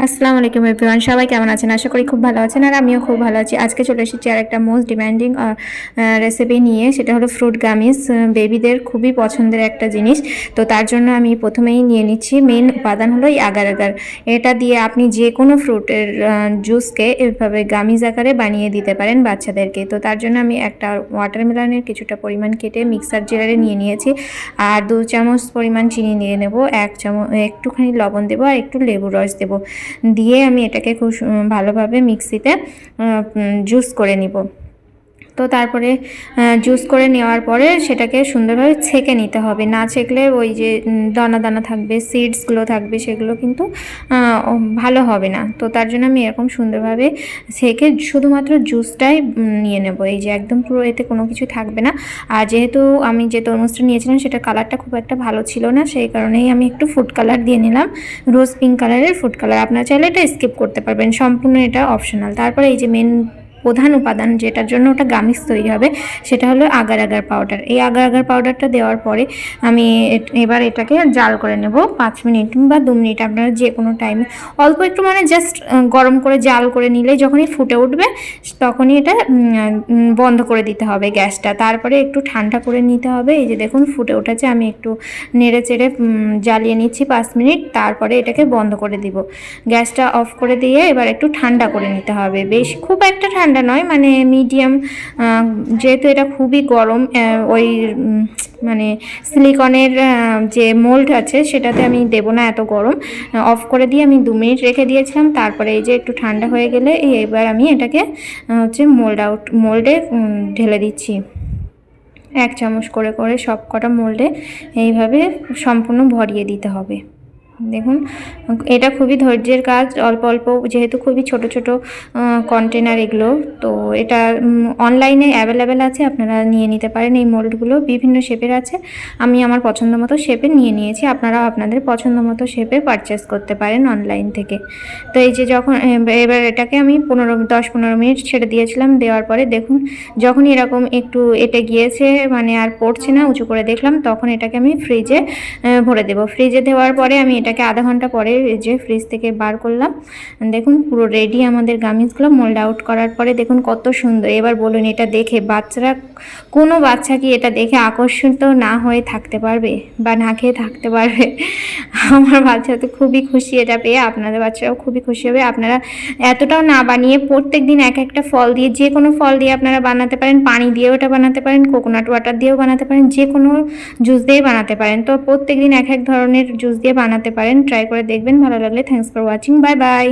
আসসালামু আলাইকুম এভরিওয়ান, সবাই কেমন আছেন? আশা করি খুব ভালো আছেন আর আমিও খুব ভালো আছি। আজকে চলে এসেছি আর একটা মোস্ট ডিমান্ডিং রেসিপি নিয়ে, সেটা হলো ফ্রুট গামিজ। বেবিদের খুবই পছন্দের একটা জিনিস। তো তার জন্য আমি প্রথমেই নিয়ে নিচ্ছি, মেন উপাদান হলো এই আগার আগার। এটা দিয়ে আপনি যে কোনো ফ্রুটের জুসকে এভাবে গামিজ আকারে বানিয়ে দিতে পারেন বাচ্চাদেরকে। তো তার জন্য আমি একটা ওয়াটারমেলনের কিছুটা পরিমাণ কেটে মিক্সার জারে নিয়ে নিয়েছি, আর 2 চামচ পরিমাণ চিনি নিয়ে নেব, 1 চামচ একটুখানি লবণ দেবো আর একটু লেবু রস দেবো। দিয়ে আমি এটাকে খুব ভালোভাবে মিক্সিতে জুস করে নিব। তো তারপরে জুস করে নেওয়ার পরে সেটাকে সুন্দরভাবে ছেঁকে নিতে হবে। না ছেঁকলে ওই যে দানা দানা থাকবে, সিডসগুলো থাকবে, সেগুলো কিন্তু ভালো হবে না। তো তার জন্য আমি এরকম সুন্দরভাবে ছেঁকে শুধুমাত্র জুসটাই নিয়ে নেব। এই যে একদম পুরো এতে কোনো কিছু থাকবে না। আর যেহেতু আমি যে তরমুজটা নিয়েছিলাম সেটা কালারটা খুব একটা ভালো ছিল না, সেই কারণেই আমি একটু ফুড কালার দিয়ে নিলাম, রোজ পিঙ্ক কালারের ফুড কালার। আপনারা চাইলে এটা স্কিপ করতে পারবেন, সম্পূর্ণ এটা অপশনাল। তারপরে এই যে মেন প্রধান উপাদান যেটার জন্য ওটা গামিজ তৈরি হবে, সেটা হলো আগার আগার পাউডার। এই আগার আগার পাউডারটা দেওয়ার পরে আমি এবার এটাকে জাল করে নেব 5 মিনিট বা 2 মিনিট, আপনারা যে কোনো টাইমে অল্প একটু মানে জাস্ট গরম করে জাল করে নিলে যখনই ফুটে উঠবে তখনই এটা বন্ধ করে দিতে হবে গ্যাসটা। তারপরে একটু ঠান্ডা করে নিতে হবে। এই যে দেখুন ফুটে উঠেছে, আমি একটু নেড়ে চেড়ে জ্বালিয়ে নিচ্ছি 5 মিনিট, তারপরে এটাকে বন্ধ করে দিব। গ্যাসটা অফ করে দিয়ে এবার একটু ঠান্ডা করে নিতে হবে, বেশ খুব একটা ঠান্ডা নয়, মানে মিডিয়াম। যেহেতু এটা খুবই গরম, ওই মানে সিলিকনের যে মোল্ড আছে সেটাতে আমি দেবো না এত গরম। অফ করে দিয়ে আমি 2 মিনিট রেখে দিয়েছিলাম। তারপরে এই যে একটু ঠান্ডা হয়ে গেলে এবার আমি এটাকে হচ্ছে মোল্ডে ঢেলে দিচ্ছি। 1 চামচ করে করে সব কটা মোল্ডে এইভাবে সম্পূর্ণ ভরিয়ে দিতে হবে। দেখুন এটা খুবই ধৈর্যের কাজ, অল্প অল্প, যেহেতু খুবই ছোট ছোট কন্টেনার এগুলো। তো এটা অনলাইনে অ্যাভেলেবেল আছে, আপনারা নিয়ে নিতে পারেন। এই মোল্ডগুলো বিভিন্ন শেপের আছে, আমি আমার পছন্দ মতো শেপে নিয়ে নিয়েছি। আপনারাও আপনাদের পছন্দ মতো শেপে পারচেস করতে পারেন অনলাইন থেকে। তো এই যে যখন এবার এটাকে আমি 10-15 মিনিট ছেড়ে দিয়েছিলাম। দেওয়ার পরে দেখুন যখন এরকম একটু এটে গিয়েছে, মানে আর পড়ছে না, উঁচু করে দেখলাম, তখন এটাকে আমি ফ্রিজে ভরে দেবো। ফ্রিজে দেওয়ার পরে আমি এটাকে আধা ঘন্টা পরে যে ফ্রিজ থেকে বার করলাম। দেখুন পুরো রেডি আমাদের গামিজগুলো। মোল্ড আউট করার পরে দেখুন কত সুন্দর। এবার বলুন এটা দেখে বাচ্চারা, কোনো বাচ্চা কি এটা দেখে আকর্ষিত না হয়ে থাকতে পারবে বা না খেয়ে থাকতে পারবে? আমার বাচ্চা তো খুবই খুশি এটা পেয়ে, আপনাদের বাচ্চারাও খুবই খুশি হবে। আপনারা এতটাও না বানিয়ে প্রত্যেক দিন এক একটা ফল দিয়ে, যে কোনো ফল দিয়ে আপনারা বানাতে পারেন, পানি দিয়েও এটা বানাতে পারেন, কোকোনাট ওয়াটার দিয়েও বানাতে পারেন, যে কোনো জুস দিয়ে বানাতে পারেন। তো প্রত্যেক দিন এক এক ধরনের জুস দিয়ে বানাতে পারেন, ট্রাই করে দেখবেন। ভালো লাগলে thanks for watching, bye bye.